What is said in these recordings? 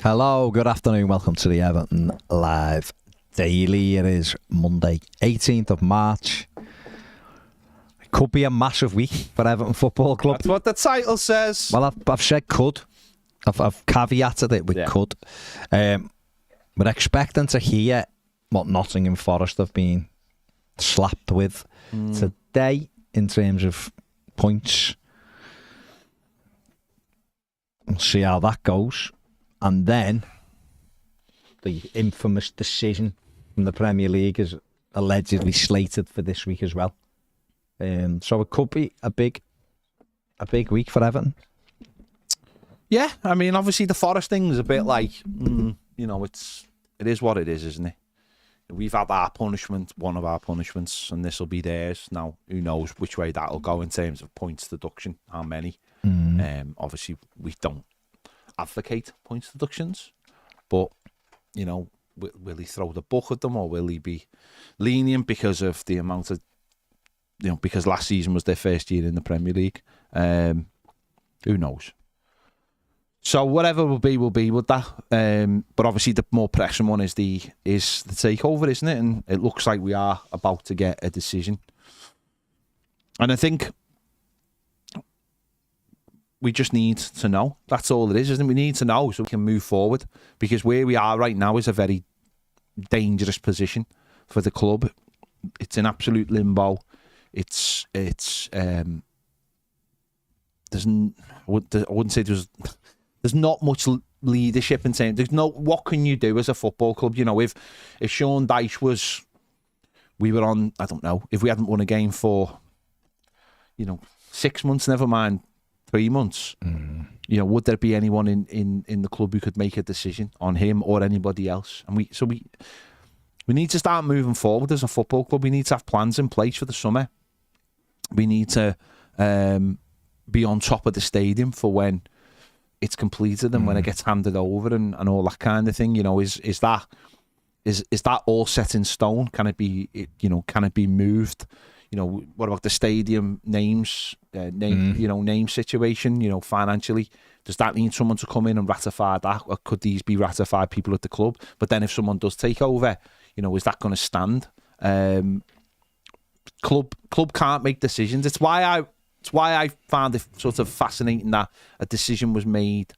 Hello, good afternoon. Welcome to the Everton Live Daily. It is Monday, 18th of March. It could be a massive week for Everton Football Club. That's what the title says. Well, I've said could. I've caveated it with could. We're expecting to hear what Nottingham Forest have been slapped with today in terms of points. We'll see how that goes. And then the infamous decision from the Premier League is allegedly slated for this week as well. So it could be a big week for Everton. Yeah, I mean, obviously the Forest thing is a bit like, it is what it is, isn't it? We've had our punishment, one of our punishments, and this will be theirs. Now, who knows which way that'll go in terms of points deduction, how many. Obviously, we don't advocate points deductions, but, will he throw the book at them, or will he be lenient because of the amount of, because last season was their first year in the Premier League? Who knows? So whatever will be with that. But obviously the more pressing one is the takeover, isn't it? And it looks like we are about to get a decision. And I think we just need to know. That's all it is, isn't it? We need to know so we can move forward. Because where we are right now is a very dangerous position for the club. It's in absolute limbo. I wouldn't say there's not much leadership in saying what can you do as a football club? If Sean Dyche we were on, I don't know, if we hadn't won a game for 6 months, never mind 3 months, would there be anyone in the club who could make a decision on him or anybody else? And we need to start moving forward as a football club. We need to have plans in place for the summer. We need to be on top of the stadium for when it's completed and when it gets handed over and all that kind of thing. Is that all set in stone? Can it be moved? What about the stadium name situation? Financially, does that need someone to come in and ratify that, or could these be ratified people at the club? But then if someone does take over, is that going to stand? Club can't make decisions. It's why I found it sort of fascinating that a decision was made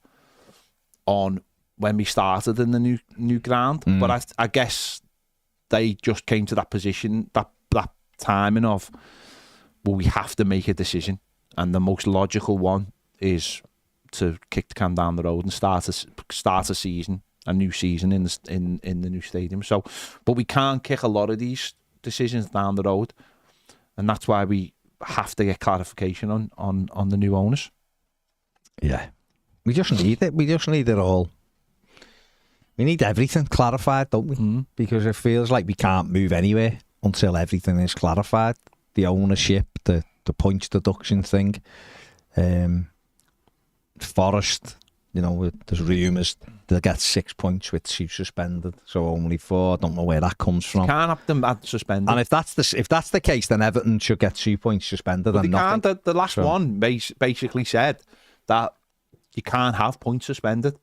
on when we started in the new ground. But I guess they just came to that position, that timing of, well, we have to make a decision, and the most logical one is to kick the can down the road and start a season, a new season in the new stadium. So, but we can't kick a lot of these decisions down the road, and that's why we have to get clarification on the new owners. Yeah, we just need it. We just need it all. We need everything clarified, don't we? Because it feels like we can't move anywhere until everything is clarified. The ownership, the points deduction thing. Forest, there's rumours they'll get 6 points with 2 suspended, so only 4. I don't know where that comes from. Can't have them suspended. And if that's the case, then Everton should get 2 points suspended. But and nothing. Can't. The last one basically said that you can't have points suspended.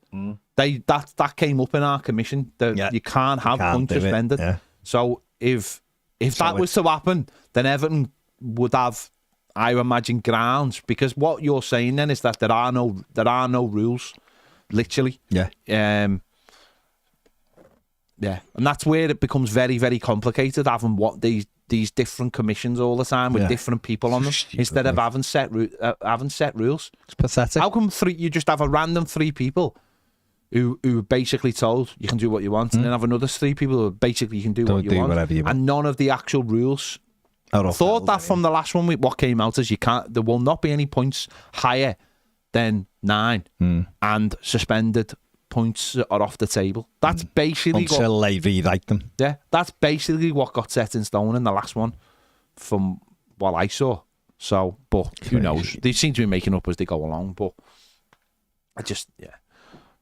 That came up in our commission. You can't have points suspended. Yeah. So if that was to happen, then Everton would have, I imagine, grounds, because what you're saying then is that there are no rules, literally. Yeah. And that's where it becomes very, very complicated, having these different commissions all the time with different people on them instead of having set rules. It's pathetic. How come you just have a random 3 people who basically told you can do what you want, and then have another 3 people who basically you can do what you want, and none of the actual rules. I thought that from the last one, what came out is there will not be any points higher than 9, and suspended points are off the table. That's basically until they rewrite them. Yeah, that's basically what got set in stone in the last one, from what I saw. So, but who knows? They seem to be making up as they go along. But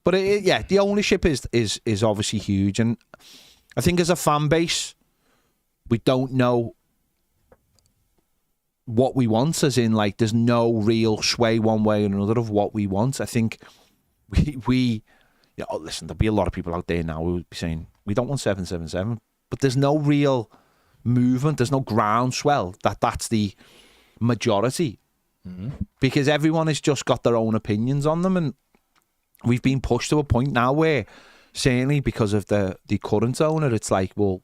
But the ownership is obviously huge, and I think as a fan base, we don't know what we want, as in, like, there's no real sway one way or another of what we want. I think we yeah, oh, listen, there'll be a lot of people out there now who would be saying, we don't want 777, but there's no real movement, there's no groundswell that's the majority. Because everyone has just got their own opinions on them, and we've been pushed to a point now where, certainly because of the current owner, it's like, well,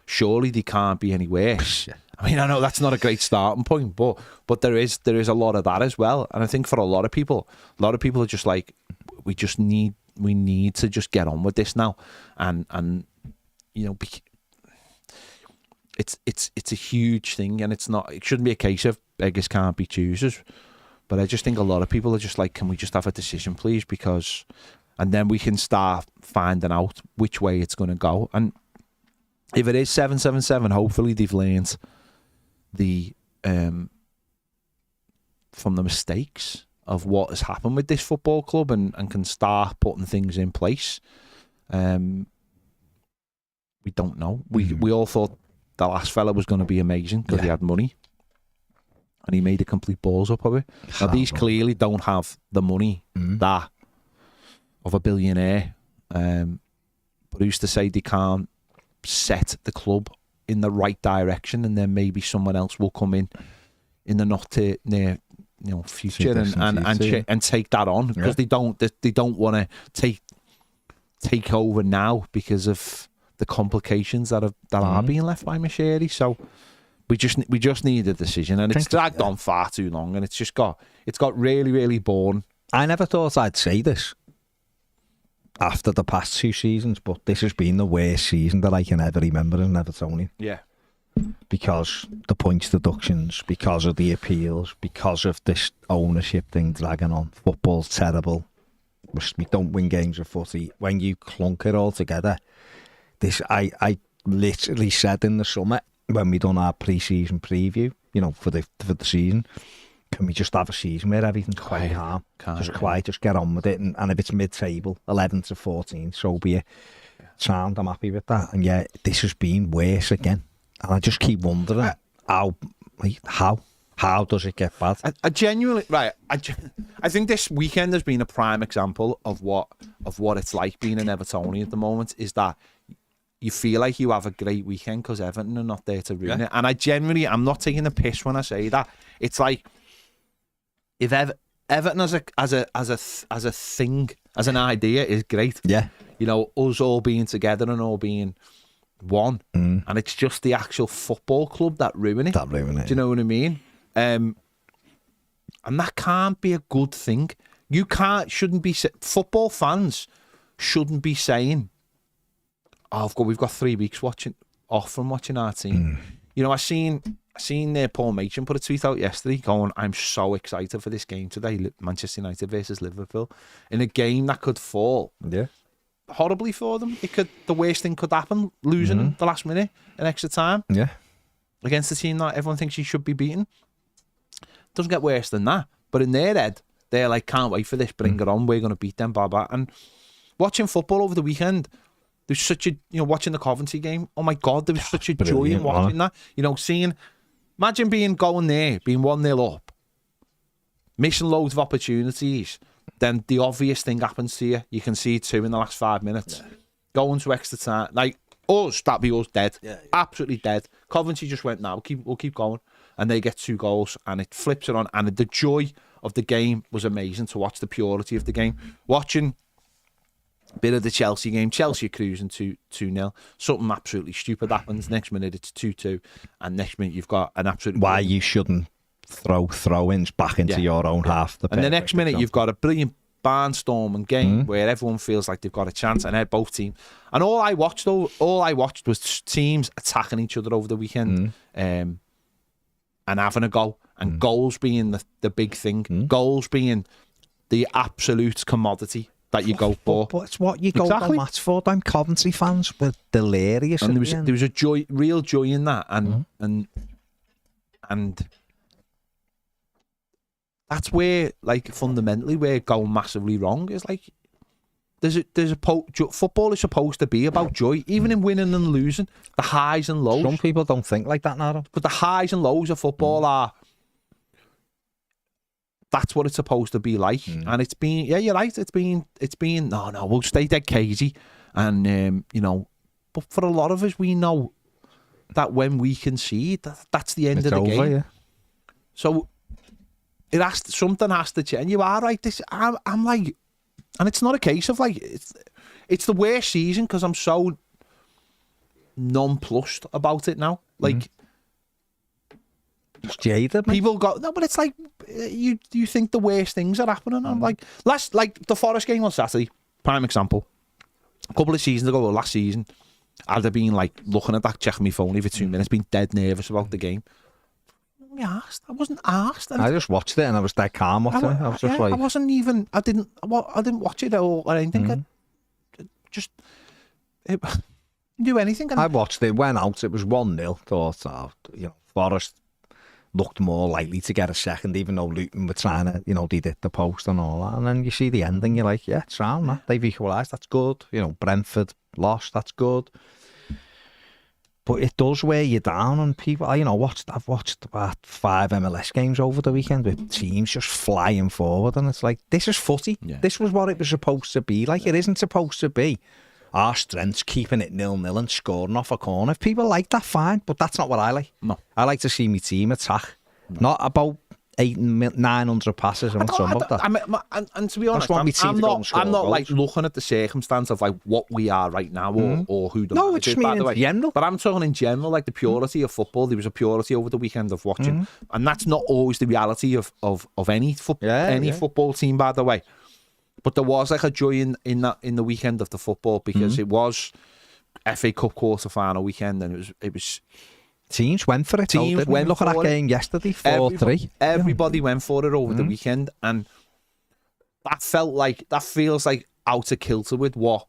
surely they can't be any worse. I mean, I know that's not a great starting point, but there is a lot of that as well. And I think for a lot of people are just like, we need to just get on with this now, and you know, it's a huge thing, and it shouldn't be a case of beggars can't be choosers. But I just think a lot of people are just like, can we just have a decision, please? And then we can start finding out which way it's going to go. And if it is 777, hopefully they've learned from the mistakes of what has happened with this football club, and can start putting things in place. We don't know. We all thought the last fella was going to be amazing because he had money, and he made a complete balls up of it. Now these clearly don't have the money that of a billionaire, but who's to say they can't set the club in the right direction, and then maybe someone else will come in the not too near future and take that on, because they don't want to take over now because of the complications that are being left by Macheri. So we just need a decision, and it's dragged on far too long, and it's got really, really boring. I never thought I'd say this after the past 2 seasons, but this has been the worst season that I can ever remember as an Evertonian. Yeah. Because the points deductions, because of the appeals, because of this ownership thing dragging on. Football's terrible. We don't win games of footy. When you clunk it all together, I literally said in the summer when we done our pre-season preview, for the season, can we just have a season where everything's quite calm, just get on with it, and if it's mid-table, 11 to 14, so be it. Sound, I'm happy with that. And yeah, this has been worse again, and I just keep wondering how does it get bad? I genuinely, right, I think this weekend has been a prime example of what it's like being an Evertonian at the moment, is that you feel like you have a great weekend because Everton are not there to ruin it. And I'm not taking the piss when I say that. It's like, if Everton as a thing, as an idea, is great. Yeah. Us all being together and all being one. And it's just the actual football club that ruin it. Do you know what I mean? And that can't be a good thing. Football fans shouldn't be saying, we've got 3 weeks off from watching our team. I seen Paul Machin put a tweet out yesterday going, I'm so excited for this game today, Manchester United versus Liverpool, in a game that could fall horribly for them. The worst thing could happen, losing the last minute in extra time against the team that everyone thinks you should be beating. Doesn't get worse than that. But in their head, they're like, can't wait for this, bring it on, we're going to beat them, blah, blah. And watching football over the weekend, there's such a, watching the Coventry game, oh my God, there was such a joy in watching that. Imagine going there, being 1-0 up, missing loads of opportunities, then the obvious thing happens to you. You can see 2 in the last 5 minutes. Going to extra time. Like, that'd be us dead. Absolutely dead. Coventry just went, we'll keep going. And they get 2 goals, and it flips it on. And the joy of the game was amazing to watch, the purity of the game. Watching bit of the Chelsea game. Chelsea are cruising 2-0. Something absolutely stupid happens. Next minute it's 2-2, and next minute you've got an absolute... Why you shouldn't throw throw-ins back into your own half. And the next minute you've got a brilliant barnstorming game where everyone feels like they've got a chance, and they're both teams. And all I watched was teams attacking each other over the weekend, and having a go, and goals being the big thing, goals being the absolute commodity that you go for. But it's what you go to match for. Them Coventry fans were delirious. And there was a real joy in that, and that's where, like, fundamentally we're going massively wrong. Is like football is supposed to be about joy, even in winning and losing, the highs and lows. Some people don't think like that, Naro. But the highs and lows of football are that's what it's supposed to be like. And it's been, yeah, you're right. It's been. No, we'll stay dead cagey, and you know. But for a lot of us, we know that when we concede, that's the end of the game. Yeah. So something has to change. You are right. I'm like, and it's not a case of like it's the worst season because I'm so nonplussed about it now. Like, just jaded. People got no, but it's like you think the worst things are happening. I'm like the Forest game on Saturday, prime example. A couple of seasons ago, or last season, I'd have been like looking at that, checking my phone every 2 minutes, been dead nervous about the game. I wasn't arsed. I just watched it and I was dead calm watching it. I was just like, I wasn't even. I didn't watch it or anything. I just didn't do anything. I watched it. Went out. It was 1-0. Thought, Forest looked more likely to get a second, even though Luton were trying to, they did the post and all that. And then you see the ending, you're like, yeah, it's round. That they've equalised. That's good. Brentford lost. That's good. But it does wear you down, and people, I've watched about 5 MLS games over the weekend with teams just flying forward, and it's like, this is footy. Yeah. This was what it was supposed to be. Like, it isn't supposed to be our strengths keeping it 0-0 and scoring off a corner. If people like that, fine, but that's not what I like. No. I like to see my team attack, not about 900 passes and some of that. And to be honest, I'm not like looking at the circumstance of like what we are right now or who the manager is, by the way. General. But I'm talking in general, like the purity of football. There was a purity over the weekend of watching, and that's not always the reality of any football team, by the way. But there was like a joy in the weekend of the football because it was FA Cup quarter-final weekend, and it was. Teams went for it. Teams went Look at that game yesterday, 4-3. Everybody went for it over the weekend, and that feels like out of kilter with what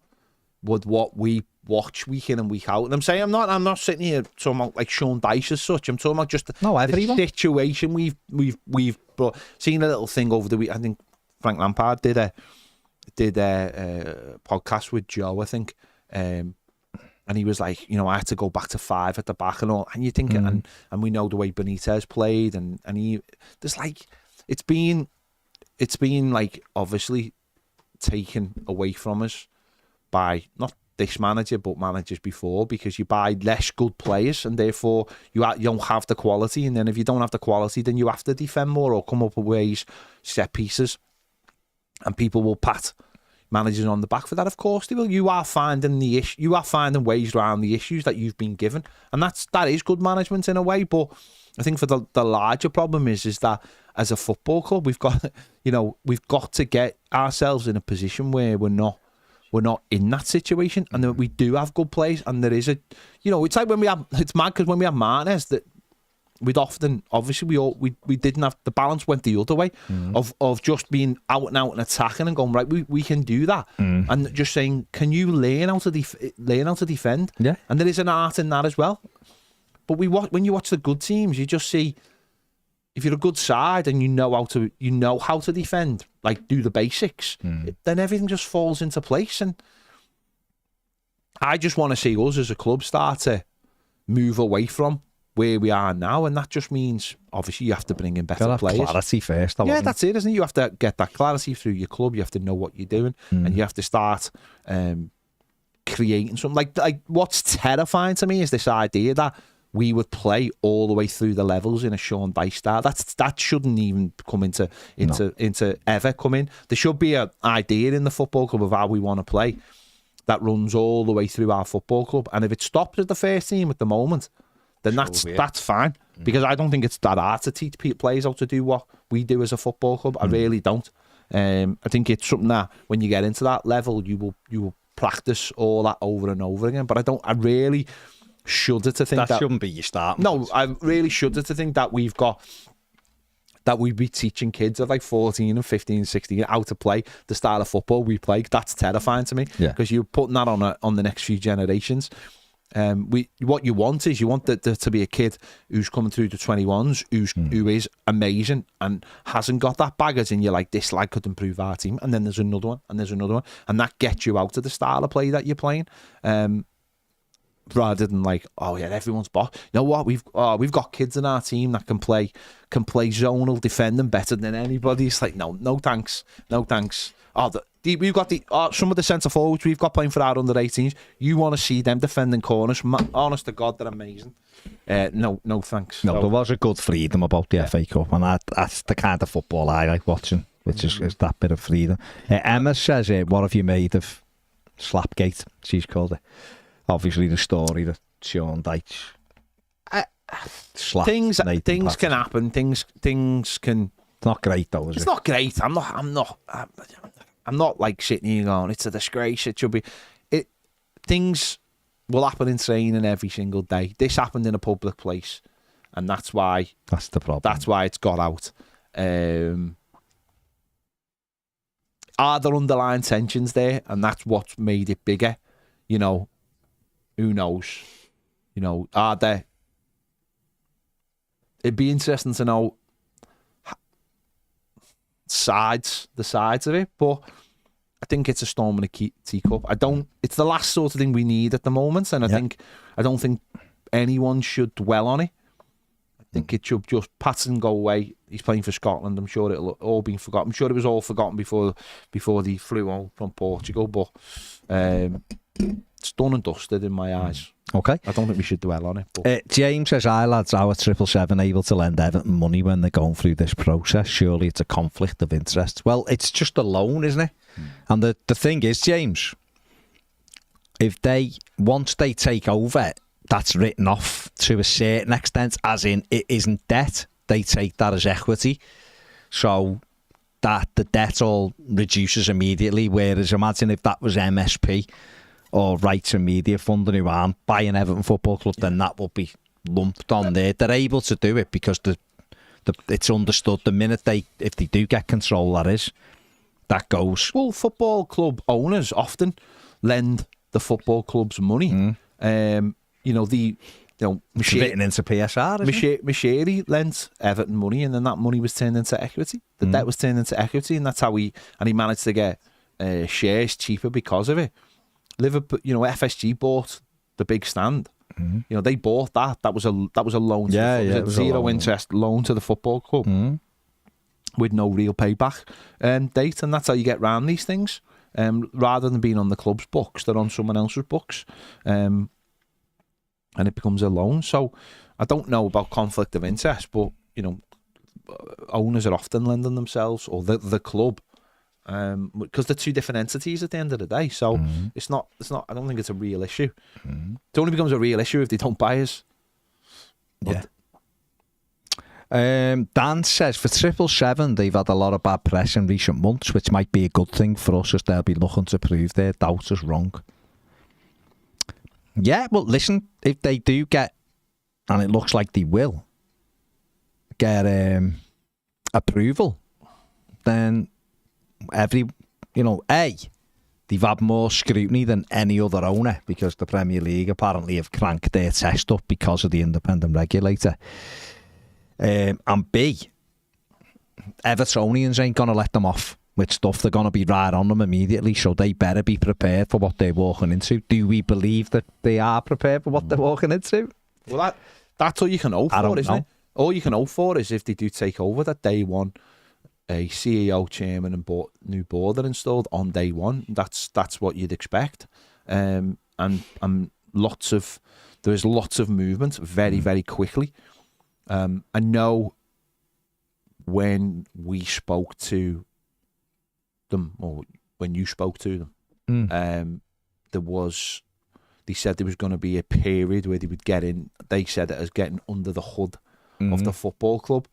we watch week in and week out. And I'm saying I'm not sitting here talking about like Sean Dyche as such. I'm talking about just the situation we've brought. Seen a little thing over the week. I think Frank Lampard did a podcast with Joe, I think. And he was like, I had to go back to 5 at the back and all. And you think, and we know the way Benitez played, and there's like, it's been like obviously taken away from us by not this manager but managers before, because you buy less good players and therefore you don't have the quality. And then if you don't have the quality, then you have to defend more or come up with ways, set pieces, and people will pat managers on the back for that. Of course they will. You are finding ways around the issues that you've been given, and that is good management in a way. But I think for the larger problem is that as a football club, we've got to get ourselves in a position where we're not in that situation, and that we do have good players, and there is it's like it's mad because when we have Martinez, that we'd often, obviously, we didn't have, the balance went the other way of just being out and attacking and going, right, we can do that. And just saying, can you learn how to defend? Yeah. And there is an art in that as well. But when you watch the good teams, you just see, if you're a good side and you know how to defend, like do the basics, then everything just falls into place. And I just want to see us as a club start to move away from where we are now, and that just means obviously you have to bring in better players. Clarity first, that's it, isn't it? You have to get that clarity through your club. You have to know what you're doing, and you have to start creating something. Like what's terrifying to me is this idea that we would play all the way through the levels in a Sean Dyche style. That shouldn't even come into ever come in. There should be an idea in the football club of how we want to play that runs all the way through our football club. And if it stops at the first team at the moment, then that's fine, because I don't think it's that hard to teach players how to do what we do as a football club. I really don't. I think it's something that when you get into that level, you will practice all that over and over again. But I really shudder to think that shouldn't be your start. No, I really shudder to think that we'd be teaching kids at like 14 and 15, 16 how to play the style of football we play. That's terrifying to me, because you're putting that on the next few generations. What you want is to be a kid who's coming through the 21s, who is amazing and hasn't got that baggage, and you're like, this lad could improve our team, and then there's another one, and that gets you out of the style of play that you're playing. rather than like, oh yeah, everyone's boss. You know what? We've got kids in our team that can play zonal defending better than anybody. It's like, no thanks. We've got some of the centre forwards we've got playing for our under 18s. You want to see them defending corners? Honest to God, they're amazing. No thanks. No, there was a good freedom about the FA Cup, and that's the kind of football I like watching, which is that bit of freedom. Emma says, what have you made of Slapgate? She's called it. Obviously, the story that Sean Dyche slapped things Nathan can happen. Things can. It's not great though, is it's it? Not great. I'm not like sitting here going, it's a disgrace. It should be. Things will happen in training every single day. This happened in a public place, and that's why. That's the problem. That's why it's got out. Are there underlying tensions there, and that's what made it bigger? You know, who knows? You know, are there? It'd be interesting to know the sides of it, but I think it's a storm in a teacup. It's the last sort of thing we need at the moment, and I don't think anyone should dwell on it. I think it should just pass and go away. He's playing for Scotland. I'm sure it'll all be forgotten. I'm sure it was all forgotten before they flew home from Portugal, but it's done and dusted in my eyes. Okay. I don't think we should dwell on it. But. James says, "Hi lads, how are 777 able to lend Everton money when they're going through this process? Surely it's a conflict of interest." Well, it's just a loan, isn't it? And the thing is, James, once they take over, that's written off to a certain extent, as in it isn't debt. They take that as equity. So that the debt all reduces immediately. Whereas imagine if that was MSP or Rights and Media Fund who aren't buying Everton Football Club, then that will be lumped on there. They're able to do it because it's understood the minute if they do get control, that goes. Well, football club owners often lend the football club's money. It's written into PSR. Mashiri lent Everton money, and then that money was turned into equity. The debt was turned into equity, and that's how he managed to get shares cheaper because of it. Liverpool, FSG bought the big stand. They bought that. That was a loan. It was zero interest loan to the football club with no real payback date, and that's how you get around these things. Rather than being on the club's books, they're on someone else's books, and it becomes a loan. So I don't know about conflict of interest, but owners are often lending themselves, or the club. Because they're two different entities at the end of the day, so it's not. I don't think it's a real issue. It only becomes a real issue if they don't buy us. Yeah. Dan says for 777, they've had a lot of bad press in recent months, which might be a good thing for us as they'll be looking to prove their doubts as wrong. Yeah, well, listen, if they do get, and it looks like they will get approval, then they've had more scrutiny than any other owner because the Premier League apparently have cranked their test up because of the independent regulator. And B, Evertonians ain't going to let them off with stuff. They're going to be right on them immediately, so they better be prepared for what they're walking into. Do we believe that they are prepared for what they're walking into? Well, that's all you can hope for, isn't it? All you can hope for is if they do take over, that day one, a CEO, chairman and new board are installed on day one. That's what you'd expect. And there is lots of movement very, very quickly. I know when we spoke to them, or when you spoke to them, they said there was going to be a period where they would get in. They said it as getting under the hood of the football club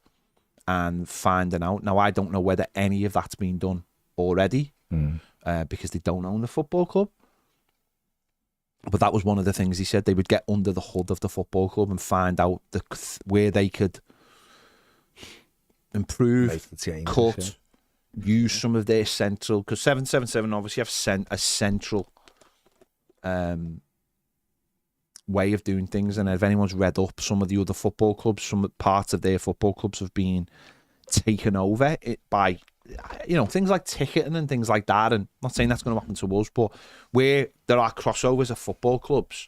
and finding out. Now, I don't know whether any of that's been done already because they don't own the football club. But that was one of the things he said. They would get under the hood of the football club and find out where they could improve, cut, use some of their central... Because 777 obviously have a central way of doing things. And if anyone's read up, some of the other football clubs, some parts of their football clubs have been taken over by... things like ticketing and things like that. And I'm not saying that's going to happen to us, but where there are crossovers of football clubs,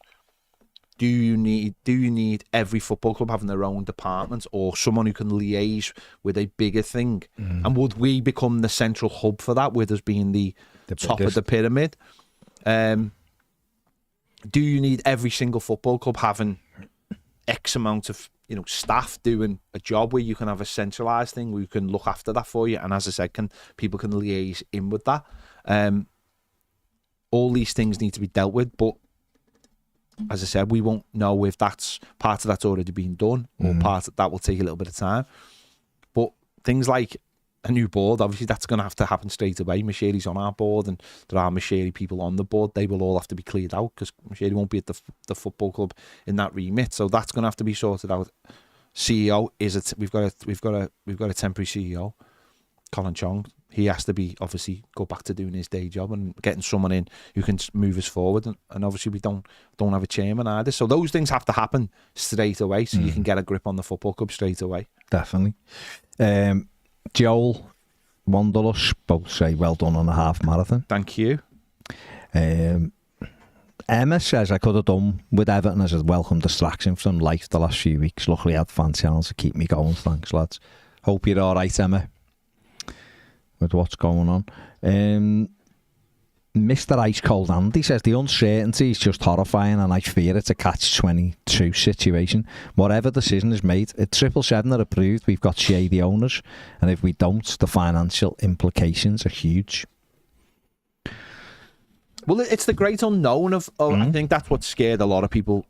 Do you need every football club having their own department, or someone who can liaise with a bigger thing? And would we become the central hub for that, with us being the top of the pyramid? Do you need every single football club having X amount of staff doing a job where you can have a centralised thing where you can look after that for you? And as I said, people can liaise in with that. All these things need to be dealt with, but as I said, we won't know if that's part of that's already been done, or part of that will take a little bit of time. But things like a new board, obviously that's going to have to happen straight away. Mashiri's on our board, and there are Mashiri people on the board. They will all have to be cleared out, because Mashiri won't be at the football club in that remit. So that's going to have to be sorted out. CEO we've got a temporary CEO, Colin Chong. He has to be go back to doing his day job and getting someone in who can move us forward. And obviously we don't have a chairman either. So those things have to happen straight away, so you can get a grip on the football club straight away. Definitely. Joel Wanderlust both say well done on a half marathon. Thank you. Emma says I could have done with Everton as a welcome distraction from life the last few weeks. Luckily I had fancy hands to keep me going. Thanks, lads. Hope you're all right, Emma, with what's going on. Mr. Ice Cold Andy says the uncertainty is just horrifying, and I fear it's a catch-22 situation. Whatever decision is made, at 777 are approved, we've got shady owners, and if we don't, the financial implications are huge. Well, it's the great unknown of I think that's what scared a lot of people.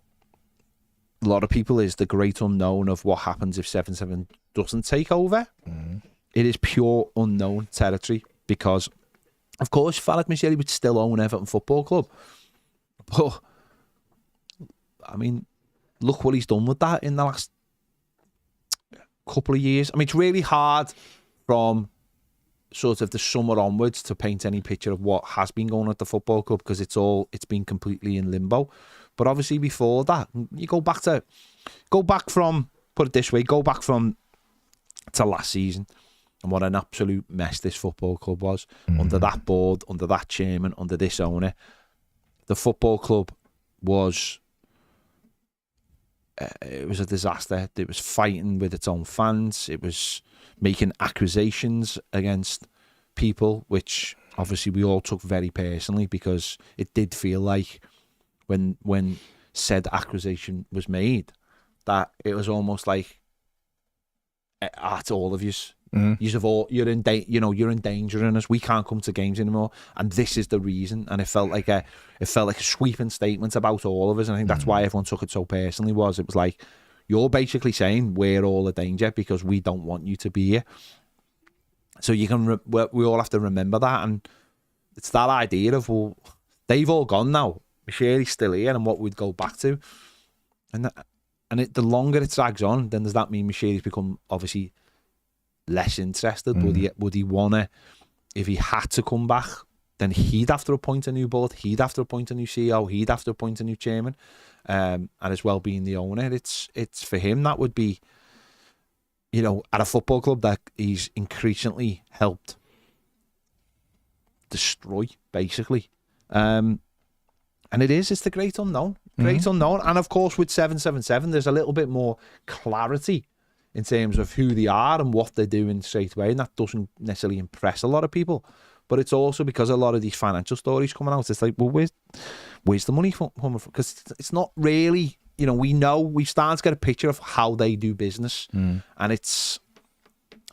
A lot of people is the great unknown of what happens if 777 doesn't take over. It is pure unknown territory, because, of course, Farrag Mashiri would still own Everton Football Club. But, I mean, look what he's done with that in the last couple of years. I mean, it's really hard from sort of the summer onwards to paint any picture of what has been going on at the football club, because it's been completely in limbo. But obviously before that, you go back to last season, and what an absolute mess this football club was under that board, under that chairman, under this owner. The football club was it was a disaster. It was fighting with its own fans. It was making accusations against people, which obviously we all took very personally, because it did feel like when said accusation was made, that it was almost like, at all of yous. You're endangering us. We can't come to games anymore, and this is the reason. And it felt like a sweeping statement about all of us. And I think that's why everyone took it so personally. It was like, you're basically saying we're all a danger because we don't want you to be here. So we all have to remember that, and it's that idea of, well, they've all gone now. Mashiri's still here, and what we'd go back to, the longer it drags on, then does that mean Mashiri's become obviously less interested? Would he wanna, if he had to come back, then he'd have to appoint a new board, he'd have to appoint a new CEO, he'd have to appoint a new chairman, and as well being the owner, it's for him that would be, at a football club that he's increasingly helped destroy, basically. And it's the great unknown. Unknown. And of course, with 777, there's a little bit more clarity in terms of who they are and what they're doing straight away. And that doesn't necessarily impress a lot of people. But it's also because a lot of these financial stories coming out, it's like, well, where's the money coming from? Because it's not really, we've started to get a picture of how they do business. And it's,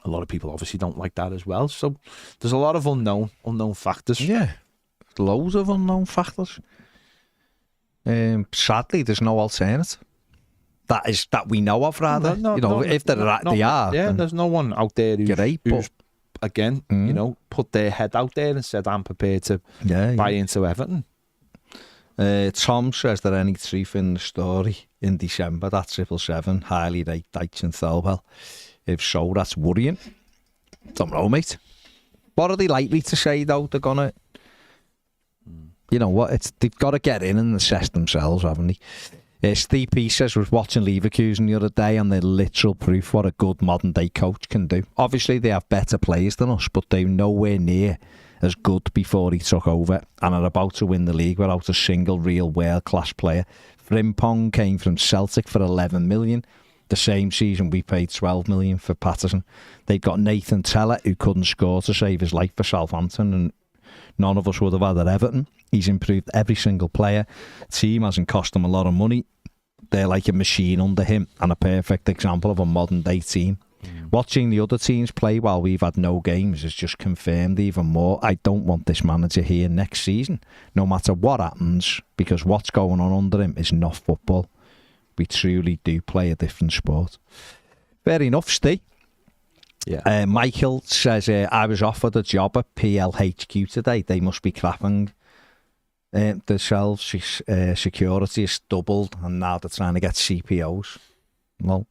a lot of people obviously don't like that as well. So there's a lot of unknown factors. Yeah, loads of unknown factors. Sadly, there's no alternative. That we know of, rather. If they are. Yeah, there's no one out there who's again, put their head out there and said, I'm prepared to buy into Everton. Tom says there any truth in the story in December that 777 highly rate Dyche and Thelwell. If so, that's worrying. Don't know, mate. What are they likely to say, though? They're gonna, they've got to get in and assess themselves, haven't they? Steve P says, was watching Leverkusen the other day, and they're literal proof what a good modern day coach can do. Obviously they have better players than us, but they're nowhere near as good before he took over, and are about to win the league without a single real world class player. Frimpong came from Celtic for 11 million. The same season we paid 12 million for Patterson. They've got Nathan Teller, who couldn't score to save his life for Southampton, and none of us would have had at Everton. He's improved every single player. Team hasn't cost them a lot of money. They're like a machine under him, and a perfect example of a modern day team. Watching the other teams play while we've had no games has just confirmed even more. I don't want this manager here next season, no matter what happens, because what's going on under him is not football. We truly do play a different sport. Fair enough, Steve. Yeah. Michael says, I was offered a job at PLHQ today. They must be crapping themselves. Security is doubled, and now they're trying to get CPOs. Well,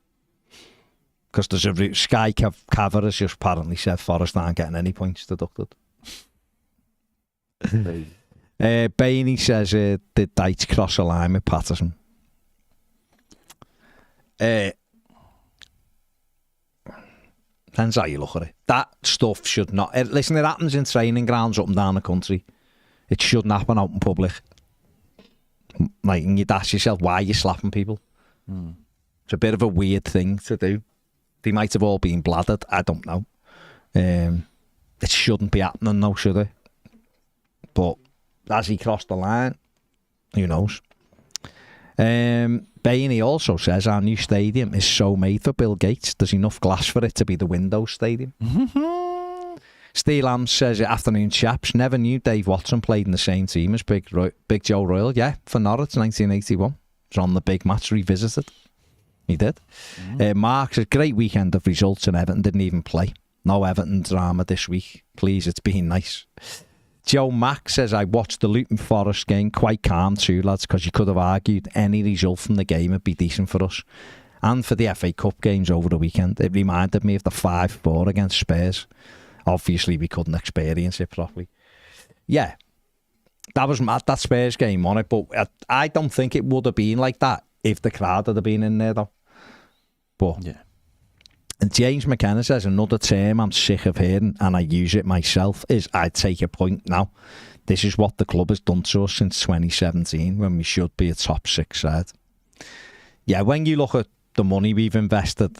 because there's a Sky Caver has just apparently said Forest aren't getting any points deducted. Bainey says, did Dyche cross a line with Patterson? Depends how you look at it. That stuff should not... listen, it happens in training grounds up and down the country. It shouldn't happen out in public. Like, and you'd ask yourself, why are you slapping people? It's a bit of a weird thing to do. They might have all been bladdered. I don't know. It shouldn't be happening though, should it? But as he crossed the line, who knows? Bainey also says our new stadium is so made for Bill Gates. There's enough glass for it to be the Windows Stadium. Steelham says, afternoon chaps, never knew Dave Watson played in the same team as Big Joe Royle. Yeah, for Norwich 1981. Was on the big match revisited. He did. Mark says, great weekend of results and Everton didn't even play. No Everton drama this week. Please, it's been nice. Joe Mack says, I watched the Luton Forest game, quite calm too, lads, because you could have argued any result from the game would be decent for us. And for the FA Cup games over the weekend, it reminded me of the 5-4 against Spurs. Obviously, we couldn't experience it properly. Yeah, that was mad, that Spurs game on it, but I don't think it would have been like that if the crowd had been in there, though. But yeah. And James McKenna says, another term I'm sick of hearing, and I use it myself, is I take a point now. This is what the club has done to us since 2017, when we should be a top 6 side. Yeah, when you look at the money we've invested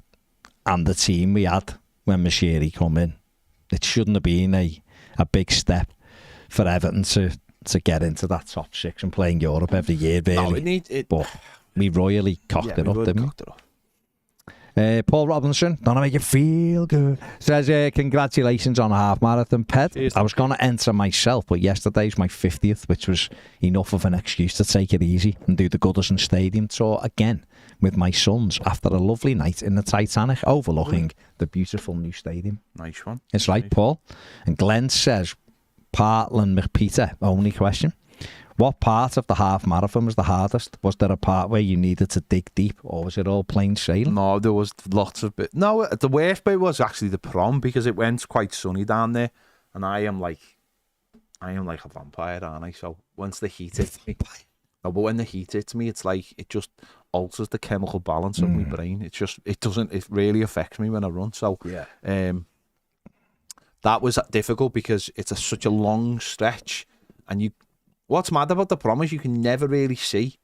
and the team we had when Mashiri come in, it shouldn't have been a big step for Everton to get into that top 6 and play in Europe every year, really. No, but we royally cocked it up, didn't we? Paul Robinson, don't I make you feel good? Says, congratulations on a half marathon, Ped. Cheers. I was going to enter myself, but yesterday's my 50th, which was enough of an excuse to take it easy and do the Goodison Stadium tour again with my sons after a lovely night in the Titanic overlooking the beautiful new stadium. Nice one. It's right, Paul. And Glenn says, McPartland, McPeter, only question. What part of the half marathon was the hardest? Was there a part where you needed to dig deep, or was it all plain sailing? No, there was lots of bit. No, the worst bit was actually the prom, because it went quite sunny down there, and I am like a vampire, aren't I? So once the heat hits me, no, but when the heat hits me, it's like it just alters the chemical balance of my brain. It really affects me when I run. So yeah, that was difficult because it's such a long stretch, and what's mad about the prom is you can never really see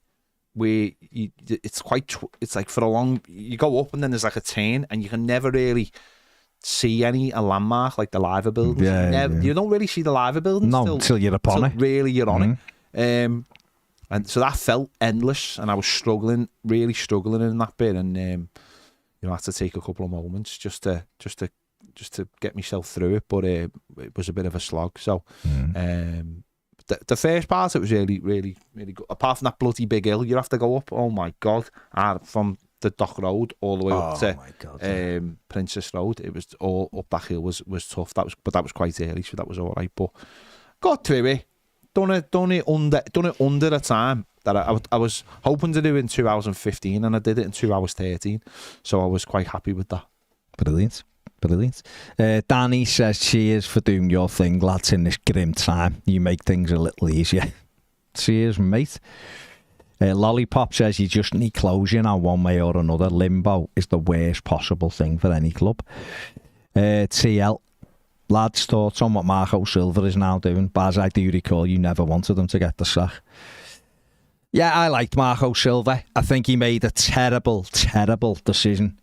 where it's like for a long, you go up and then there's like a turn and you can never really see a landmark like the Liver buildings. You don't really see the Liver buildings until you're upon it. Really, you're on it. And so that felt endless, and I was really struggling in that bit, and I had to take a couple of moments just to get myself through it, but it was a bit of a slog. So the first part, it was really, really, really good. Apart from that bloody big hill you have to go up, oh my God, from the Dock Road all the way up to Princess Road, it was all up that hill was tough. That was quite early, so that was all right. But got through it, done it under a time that I was hoping to do in 2 hours and 15, and I did it in 2 hours 13. So I was quite happy with that. Brilliant. Danny says, cheers for doing your thing, lads, in this grim time. You make things a little easier. Cheers, mate. Lollipop says, you just need closure now, one way or another. Limbo is the worst possible thing for any club. TL, lads, thoughts on what Marco Silva is now doing? But as I do recall, you never wanted him to get the sack. Yeah, I liked Marco Silva. I think he made a terrible, terrible decision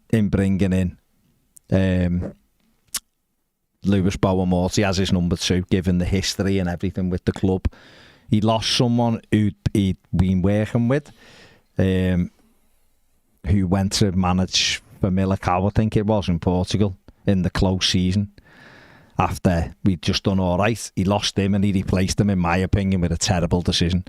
in bringing in Lewis Bowen-Morty as his number 2, given the history and everything with the club. He lost someone he'd been working with, who went to manage for Millicao, I think it was, in Portugal, in the close season. After we'd just done all right, he lost him and he replaced him, in my opinion, with a terrible decision.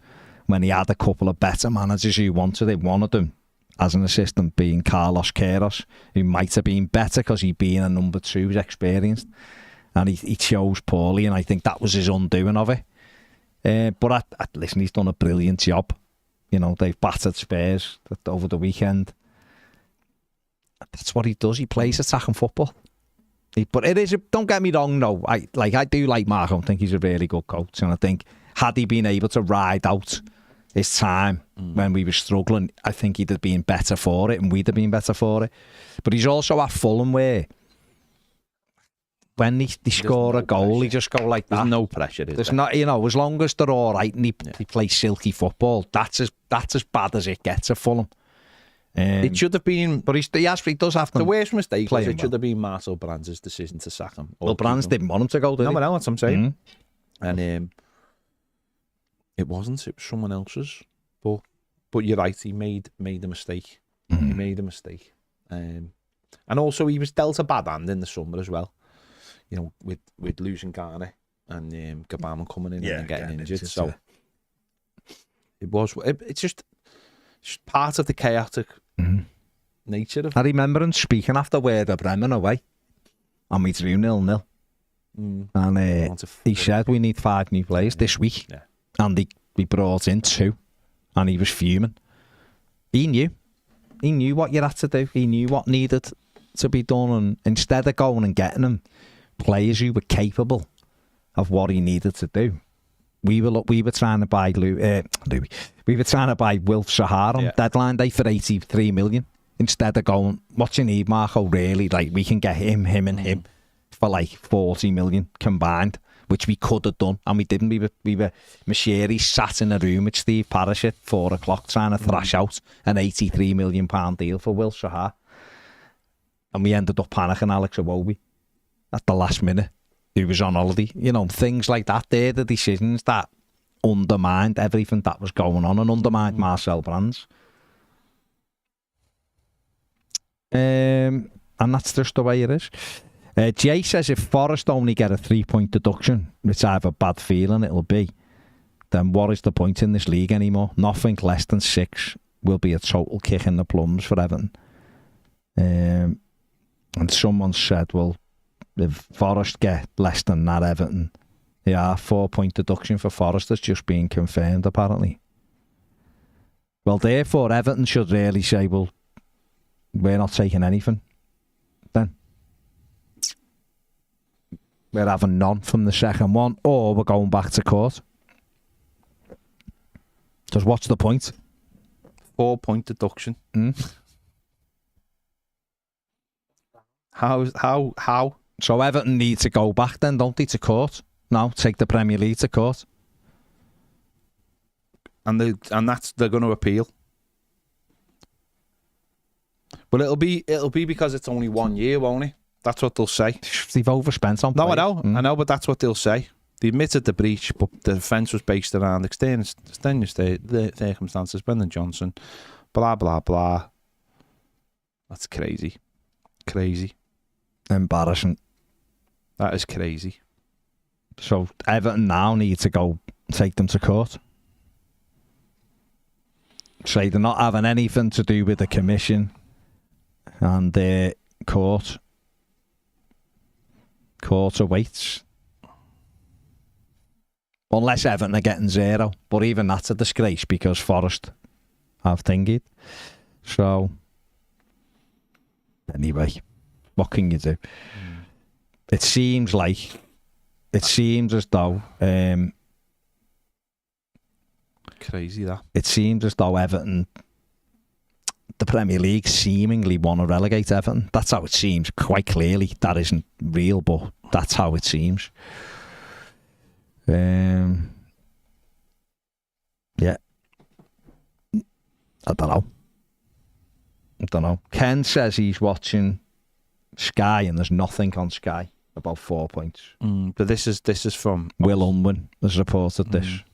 When he had a couple of better managers who wanted it, one of them as an assistant being Carlos Queiroz, who might have been better because he'd been a number 2, who's experienced, and he chose poorly, and I think that was his undoing of it. But listen, he's done a brilliant job. You know, they've battered Spurs over the weekend. That's what he does. He plays attacking football. But it is. Don't get me wrong. No, I do like Marco. I think he's a really good coach, and I think had he been able to ride out his time when we were struggling, I think he'd have been better for it, and we'd have been better for it. But he's also at Fulham, where when they score a goal, pressure. he just go like that. There's no pressure. There's not, you know, as long as they're all right and he plays silky football, that's as bad as it gets at Fulham. It should have been, but he does have to. The worst mistake was him it should have been Marcel Brands' decision to sack him. Well, Brands didn't want him to go, did he? No, that's what I'm saying. And it wasn't. It was someone else's. But you're right. He made a mistake. He made a mistake. And also he was dealt a bad hand in the summer as well. You know, with losing Garner and Gabama coming in and getting injured. So it's just part of the chaotic nature of. I remember him speaking after Werder Bremen away, and we drew 0-0. And he said we need 5 new players this week, and we brought in 2, and he was fuming. He knew what you had to do. He knew what needed to be done, and instead of going and getting them players who were capable of what he needed to do, we were trying to buy Louis. We were trying to buy Wilf Sahar on deadline day for 83 million. Instead of going, what you need, Marco, really? Like, we can get him and him for like 40 million combined, which we could have done, and we didn't. We were Mashiri sat in a room with Steve Parish at 4 o'clock trying to thrash out an £83 million deal for Wilf Sahar. And we ended up panicking Alex Iwobi at the last minute, who was on holiday. You know, things like that. They're the decisions that undermined everything that was going on and undermined Marcel Brands. And that's just the way it is. Jay says if Forest only get a 3-point deduction, which I have a bad feeling it'll be, then what is the point in this league anymore? Nothing less than 6 will be a total kick in the plums for Everton. And someone said, well, if Forest get less than that, Everton, 4-point deduction for Forest has just been confirmed, apparently. Well, therefore, Everton should really say, well, we're not taking anything then. We're having none from the second one, or we're going back to court. Because what's the point? 4-point deduction. How? So Everton need to go back then, don't they, to court? No, take the Premier League to court. And they're going to appeal. But it'll be because it's only 1 year, won't it? That's what they'll say. They've overspent on players. No, I know, but that's what they'll say. They admitted the breach, but the offence was based around extenuating circumstances. Brendan Johnson, blah, blah, blah. That's crazy. Crazy. Embarrassing. That is crazy. So Everton now need to go take them to court. Say they're not having anything to do with the commission and the court. Court awaits. Unless Everton are getting 0. But even that's a disgrace because Forest have thingied. So, anyway, what can you do? It seems as though crazy that. It seems as though Everton, the Premier League, seemingly want to relegate Everton. That's how it seems, quite clearly. That isn't real, but that's how it seems. Yeah. I don't know. Ken says he's watching Sky and there's nothing on Sky about 4 points. But this is from Will Unwin has reported this.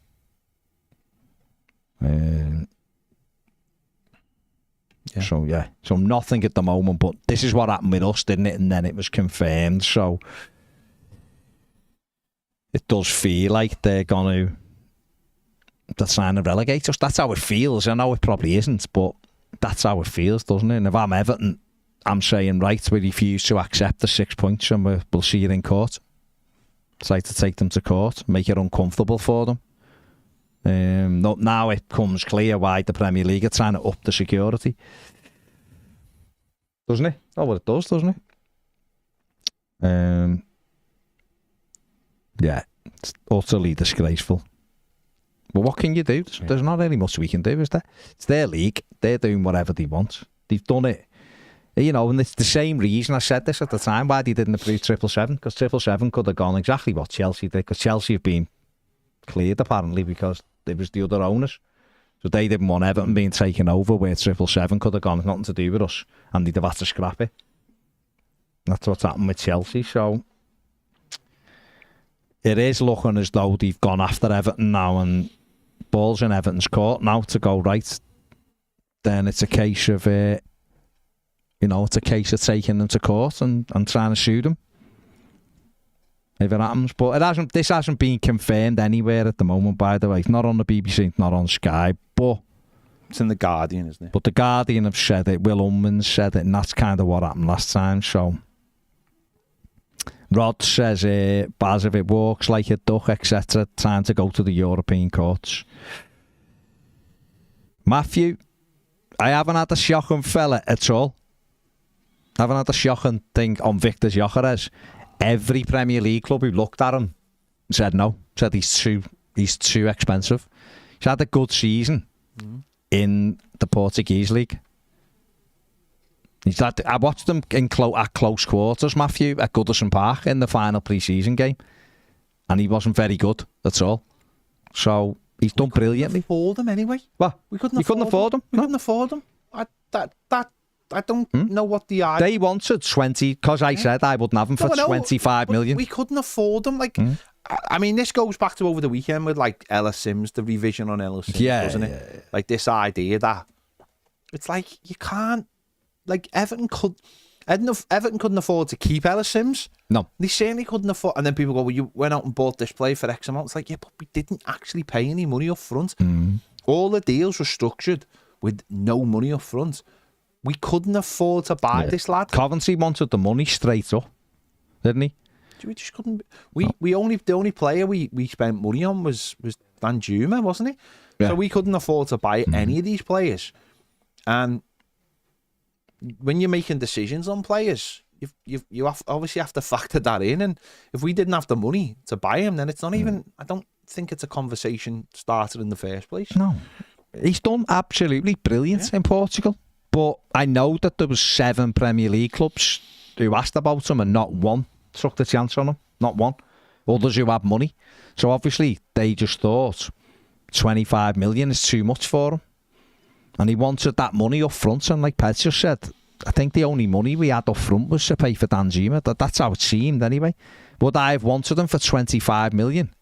So nothing at the moment, but this is what happened with us, didn't it? And then it was confirmed, so it does feel like they're trying to relegate us. That's how it feels. I know it probably isn't, but that's how it feels, doesn't it? And if I'm Everton, I'm saying, right, we refuse to accept the 6 points and we'll see you in court. Try to take them to court, make it uncomfortable for them. Now it comes clear why the Premier League are trying to up the security. Doesn't it? Oh, well, it does, doesn't it? Yeah, it's utterly disgraceful. But what can you do? There's not really much we can do, is there? It's their league. They're doing whatever they want. They've done it. You know, and it's the same reason I said this at the time, why they didn't approve 777, because 777 could have gone exactly what Chelsea did, because Chelsea have been cleared, apparently, because it was the other owners. So they didn't want Everton being taken over, where 777 could have gone, nothing to do with us, and they'd have had to scrap it. That's what's happened with Chelsea, so it is looking as though they've gone after Everton now, and ball's in Everton's court now to go, right, then it's a case of taking them to court and trying to sue them if it happens. But this hasn't been confirmed anywhere at the moment, by the way. It's not on the BBC, it's not on Sky, but it's in The Guardian, isn't it? But The Guardian have said it, Will Unwin said it, and that's kind of what happened last time. So Rod says, Baz, if it walks like a duck, etc., time to go to the European courts. Mathew, I haven't had a shocking fella at all. I haven't had a shocking thing on Victor Gyökeres. Every Premier League club who looked at him said no. Said he's too expensive. He's had a good season in the Portuguese league. I watched him at close quarters, Mathew, at Goodison Park in the final pre-season game, and he wasn't very good at all. So he's done brilliantly. Afford him anyway. What? We couldn't afford him. We couldn't afford him. I don't know what the idea. They wanted 20, because I said I wouldn't have him for 25 million. We couldn't afford them. Like, I mean, this goes back to over the weekend with like Ellis Sims, the revision on Ellis Sims, doesn't it? Yeah. Like this idea that it's like you can't, like Everton couldn't afford to keep Ellis Sims. No, they certainly couldn't afford. And then people go, well, you went out and bought this player for X amount. It's like, yeah, but we didn't actually pay any money up front. All the deals were structured with no money up front. We couldn't afford to buy this lad. Coventry wanted the money straight up, didn't he? We just couldn't. The only player we spent money on was Danjuma, wasn't it? Yeah. So we couldn't afford to buy any of these players. And when you're making decisions on players, you obviously have to factor that in. And if we didn't have the money to buy him, then it's not even. I don't think it's a conversation started in the first place. No, he's done absolutely brilliant in Portugal. But I know that there was 7 Premier League clubs who asked about him and not one took the chance on him. Not one. Others who had money. So obviously they just thought 25 million is too much for him. And he wanted that money up front. And like Ped just said, I think the only money we had up front was to pay for Danjuma. That's how it seemed anyway. Would I have wanted him for 25 million?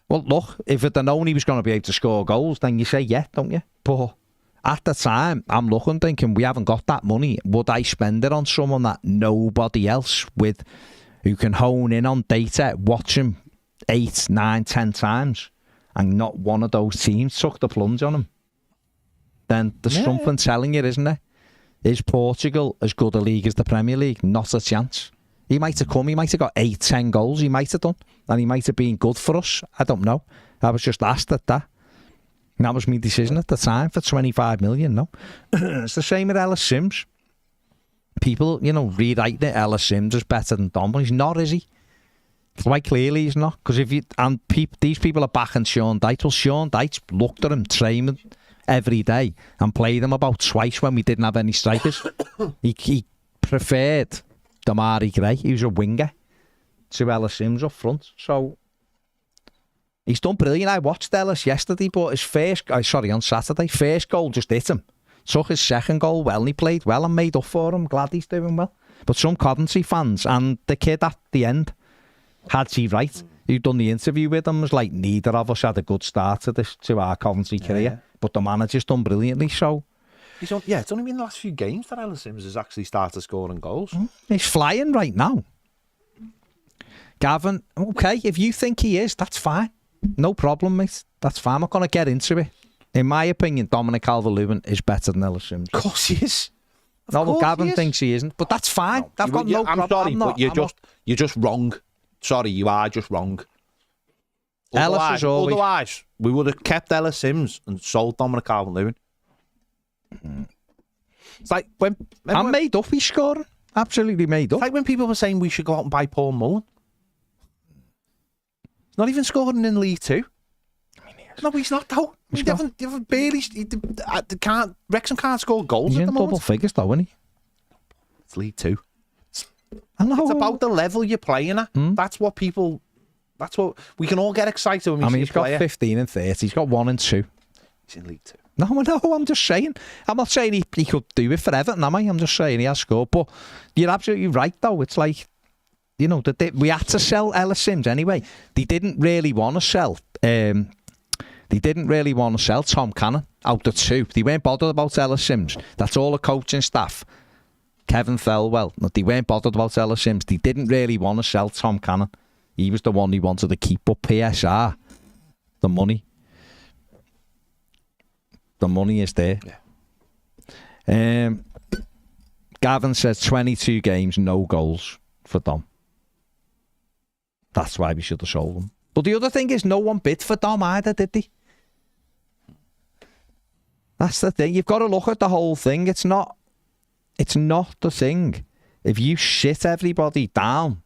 Well, look, if I'd known he was going to be able to score goals, then you say yeah, don't you? But at the time, I'm looking, thinking, we haven't got that money. Would I spend it on someone that nobody else who can hone in on data, watch him 8, 9, 10 times, and not one of those teams took the plunge on him? Then there's something telling you, isn't there? Is Portugal as good a league as the Premier League? Not a chance. He might have come, he might have got 8, 10 goals, he might have done, and he might have been good for us. I don't know. I was just asked at that. And that was my decision at the time for 25 million, no? It's the same with Ellis Sims. People, rewrite it. Ellis Sims is better than Dom, but he's not, is he? Quite clearly he's not. Because these people are backing Sean Dyche. Well, Sean Dyche looked at him training every day and played him about twice when we didn't have any strikers. he preferred Damari Gray, he was a winger, to Ellis Sims up front. So He's done brilliant. I watched Ellis yesterday, but on Saturday, first goal just hit him. Took his second goal well, and he played well and made up for him. Glad he's doing well. But some Coventry fans and the kid at the end, Hadji Wright, who done the interview with him, was like, neither of us had a good start to our Coventry career. Yeah. But the manager's done brilliantly, so... It's only been the last few games that Ellis Sims has actually started scoring goals. He's flying right now. Gavin, okay, if you think he is, that's fine. No problem, mate. That's fine. I'm not going to get into it. In my opinion, Dominic Calvert-Lewin is better than Ellis Sims. Of course he is. No, Gavin thinks he isn't, but that's fine. No, I've got no problem. I'm sorry, but you're just wrong. Sorry, you are just wrong. Otherwise, we would have kept Ellis Sims and sold Dominic Calvert-Lewin. It's like when I'm made up. He's scoring. Absolutely made up. It's like when people were saying we should go out and buy Paul Mullen. He's not even scoring in League Two. No, he's not though. He haven't barely. Wrexham can't score goals. He's at in the moment. Double figures though, isn't he? It's League Two. I know. It's about the level you're playing at. That's what we can all get excited when we see he's got 15 and 30. He's got 1 and 2. He's in League Two. No, I'm just saying. I'm not saying he could do it for Everton, am I? I'm just saying he has scored. But you're absolutely right, though. It's like, you know, we had to sell Ellis Sims anyway. They didn't really want to sell. Tom Cannon out of 2. They weren't bothered about Ellis Sims. That's all the coaching staff. Kevin Thelwell. They weren't bothered about Ellis Sims. They didn't really want to sell Tom Cannon. He was the one who wanted to keep up PSR. The money. The money is there. Yeah. Gavin says 22 games, no goals for Dom. That's why we should have sold him. But the other thing is, no one bid for Dom either, did they? That's the thing. You've got to look at the whole thing. It's not the thing. If you shit everybody down,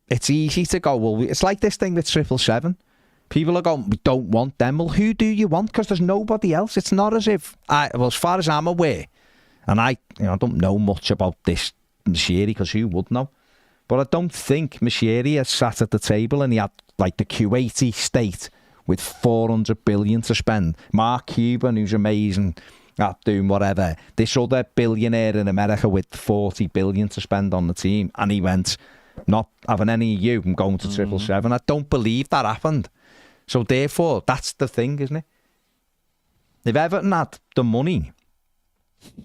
it's easy to go, well, it's like this thing with 777. People are going, we don't want them. Well, who do you want? Because there's nobody else. It's not as if, as far as I'm aware, and I don't know much about this Mashiri, because who would know? But I don't think Mashiri has sat at the table and he had like the Kuwaiti state with 400 billion to spend. Mark Cuban, who's amazing at doing whatever. This other billionaire in America with 40 billion to spend on the team. And he went, not having any of you, I'm going to 777. I don't believe that happened. So therefore, that's the thing, isn't it? If Everton had the money,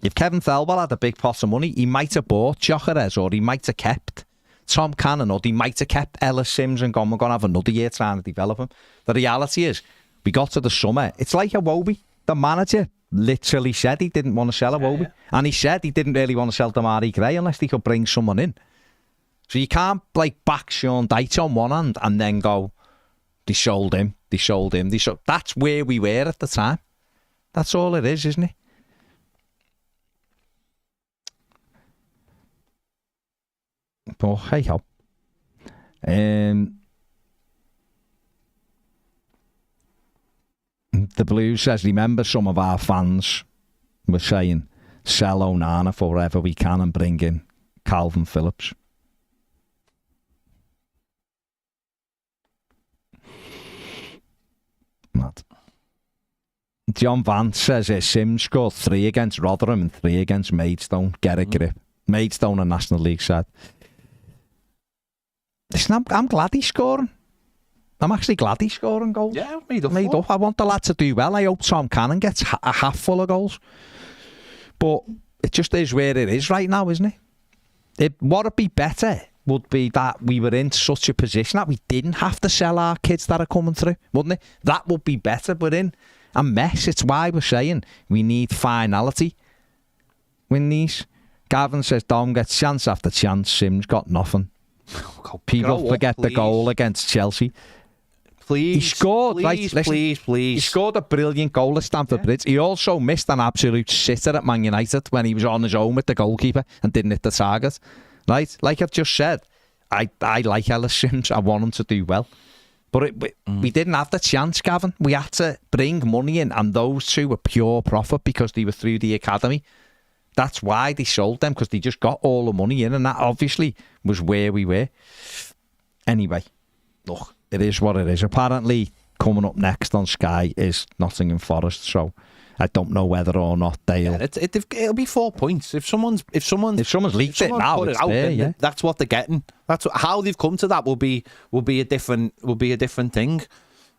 if Kevin Thelwell had a big pot of money, he might have bought Gyökeres, or he might have kept Tom Cannon, or he might have kept Ellis Sims and gone, we're going to have another year trying to develop him. The reality is, we got to the summer, it's like Iwobi. The manager literally said he didn't want to sell Iwobi. Yeah. And he said he didn't really want to sell Damari Gray unless he could bring someone in. So you can't back Sean Dyche on one hand and then go, they sold him. That's where we were at the time. That's all it is, isn't it? But hey ho. The Blues says, remember some of our fans were saying, sell Onana for whatever we can and bring in Calvin Phillips. Mad. John Vance says Sims scored 3 against Rotherham and 3 against Maidstone. Get a grip. Maidstone and National League side. Listen, I'm glad he's scoring. I'm actually glad he's scoring goals. Yeah, made up. I want the lad to do well. I hope Tom Cannon gets a half full of goals. But it just is where it is right now, isn't it? What would be better would be that we were in such a position that we didn't have to sell our kids that are coming through, wouldn't it? That would be better. We're in a mess. It's why we're saying we need finality. Win these. Gavin says Dom gets chance after chance. Sims got nothing. People forget the goal against Chelsea. Please, he scored. Please. He scored a brilliant goal at Stamford Bridge. He also missed an absolute sitter at Man United when he was on his own with the goalkeeper and didn't hit the target. Right? Like I've just said, I like Ellis Sims. I want him to do well. But we didn't have the chance, Gavin. We had to bring money in, and those two were pure profit because they were through the academy. That's why they sold them, because they just got all the money in, and that obviously was where we were. Anyway, look, it is what it is. Apparently, coming up next on Sky is Nottingham Forest, so I don't know whether or not they'll. Yeah, it'll be 4 points if someone's leaked it now. Put it out, then that's what they're getting. How they've come to that will be a different thing.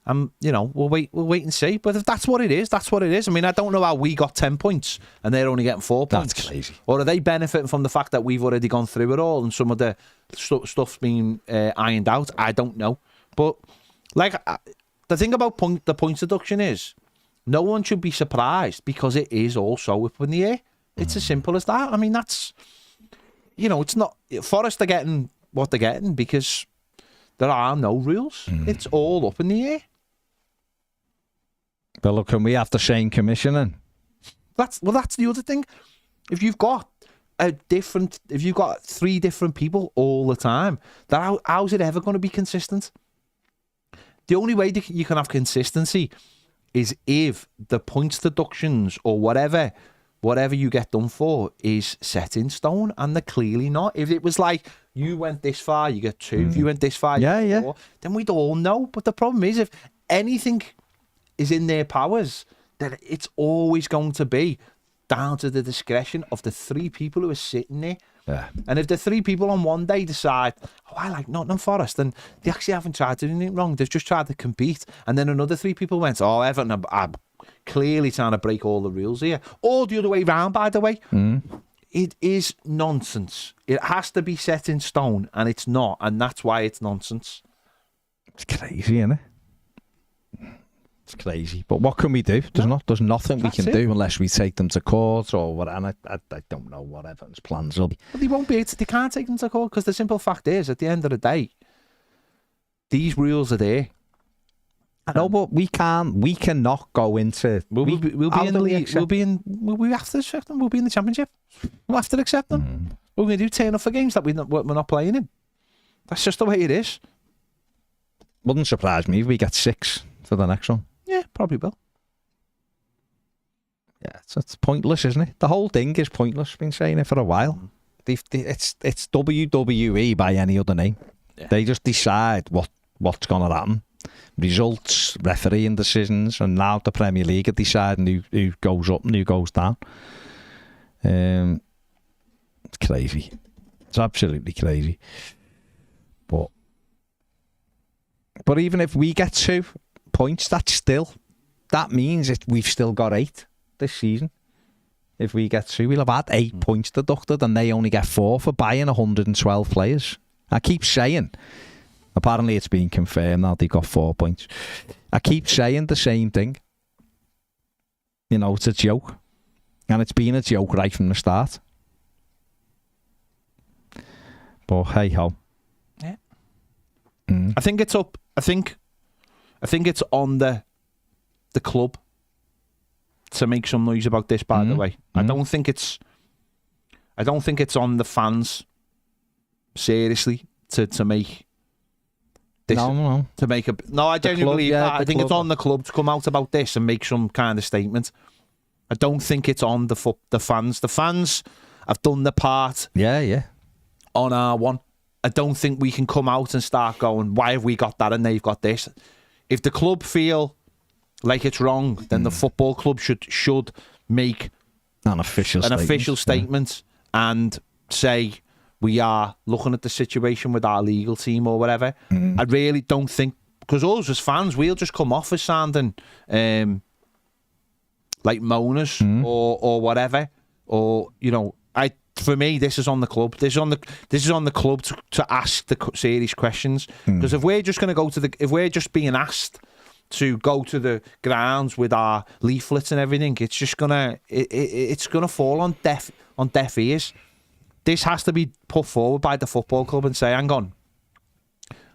We'll wait and see. But if that's what it is, that's what it is. I mean, I don't know how we got 10 points and they're only getting 4 points. That's crazy. Or are they benefiting from the fact that we've already gone through it all and some of the stuff's been ironed out? I don't know. But the thing about the points deduction is, no one should be surprised because it is also up in the air. It's as simple as that. I mean, that's, it's not. Forest are getting what they're getting because there are no rules. It's all up in the air. But look, can we have the same commissioning? That's the other thing. If you've got 3 different people all the time, how's it ever going to be consistent? The only way that you can have consistency is if the points deductions or whatever you get done for is set in stone, and they're clearly not. If it was like, you went this far, you get 2. If you went this far, you get 4, then we'd all know. But the problem is, if anything is in their powers, then it's always going to be down to the discretion of the 3 people who are sitting there. Yeah. And if the 3 people on one day decide, I like Nottingham Forest, then they actually haven't tried to do anything wrong. They've just tried to compete. And then another 3 people went, Everton are clearly trying to break all the rules here. Or the other way round, by the way. It is nonsense. It has to be set in stone, and it's not. And that's why it's nonsense. It's crazy, isn't it? It's crazy. But what can we do? There's nothing we can do unless we take them to court or what. And I don't know what Everton's plans will be. But they can't take them to court because the simple fact is, at the end of the day, these rules are there. No, but we cannot go into. We'll be in the league. We have to accept them. We'll be in the Championship. We'll have to accept them. We're going to do turn up for games that we're not playing in. That's just the way it is. Wouldn't surprise me if we get 6 for the next one. Yeah, probably will. Yeah, it's pointless, isn't it? The whole thing is pointless. Been saying it for a while. It's WWE by any other name. Yeah. They just decide what's going to happen. Results, refereeing decisions, and now the Premier League are deciding who goes up and who goes down. It's crazy. It's absolutely crazy. But even if we get 2 points, that means we've still got 8 this season. If we get 2, we'll have had 8 points deducted, and they only get 4 for buying 112 players. I keep saying, apparently it's been confirmed now they got 4 points. I keep saying the same thing. It's a joke. And it's been a joke right from the start. But hey ho. Yeah. I think it's up. I think it's on the club to make some noise about this, by the way. I don't think it's on the fans, seriously, to make this. No. To make a I genuinely believe that. I think it's on the club to come out about this and make some kind of statement. I don't think it's on the fans. The fans have done the part. Yeah. On our one. I don't think we can come out and start going, why have we got that and they've got this? If the club feel like it's wrong, then the football club should make an official statement and say, we are looking at the situation with our legal team or whatever. I really don't think, because us as fans, we'll just come off as sounding like moaners or whatever. Or, for me, this is on the club. This is on the club to ask the serious questions. Because if we're just going to go if we're just being asked to go to the grounds with our leaflets and everything, it's just it's gonna fall on deaf ears. This has to be put forward by the football club and say, hang on,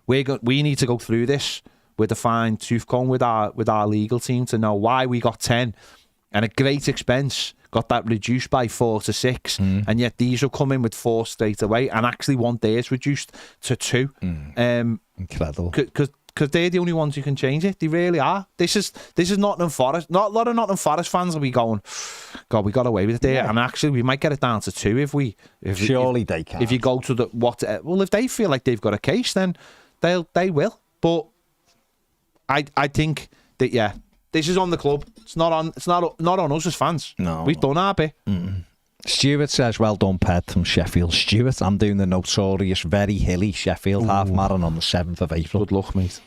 we need to go through this with a fine tooth comb with our legal team to know why we got 10 and at great expense got that reduced by 4 to 6, and yet these will come in with 4 straight away and actually want theirs reduced to 2. Incredible. Because they're the only ones who can change it. They really are. This is Nottingham Forest. Not a lot of Nottingham Forest fans will be going, God, we got away with it there. Yeah. And actually, we might get it down to 2 if surely they can. If you go to if they feel like they've got a case, then they will. But I think that this is on the club. It's not on us as fans. No, we've done our bit. Stuart says, well done, Ped, from Sheffield. Stuart, I'm doing the notorious, very hilly Sheffield half marathon on the 7th of April. Good luck, mate.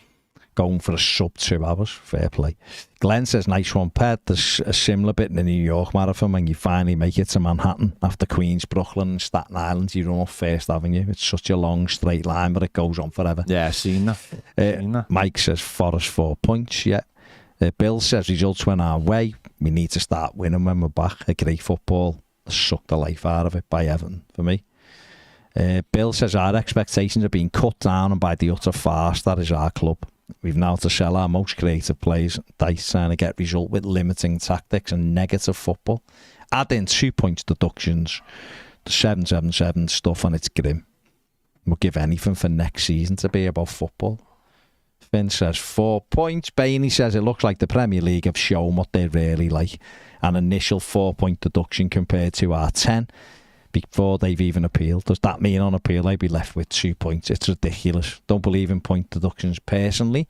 Going for a sub 2 hours. Fair play. Glenn says, nice one, Ped. There's a similar bit in the New York Marathon when you finally make it to Manhattan after Queens, Brooklyn and Staten Island. You run up First Avenue. It's such a long straight line, but it goes on forever. Yeah, I've seen that. Mike says, Forest 4 points, yeah. Bill says, results went our way. We need to start winning when we're back. A great football. Sucked the life out of it by Everton for me. Bill says, our expectations are being cut down and by the utter farce that is our club. We've now to sell our most creative players, dice trying to get result with limiting tactics and negative football. Add in 2 points deductions, the 777 stuff, and it's grim. We'll give anything for next season to be about football. Finn says 4 points. Bainey says it looks like the Premier League have shown what they're really like. An initial 4-point deduction compared to our 10 before they've even appealed. Does that mean on appeal they'd be left with 2 points? It's ridiculous. Don't believe in point deductions personally,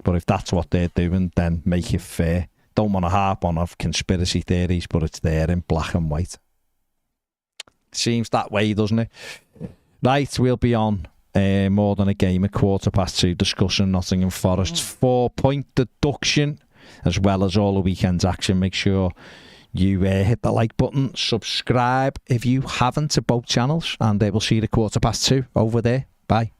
but if that's what they're doing, then make it fair. Don't want to harp on of conspiracy theories, but it's there in black and white. Seems that way, doesn't it? Right, we'll be on more than a game at 2:15 discussing Nottingham Forest's 4-point deduction as well as all the weekend's action. Make sure you hit the like button, subscribe if you haven't to both channels, and we'll see you at 2:15 over there. Bye.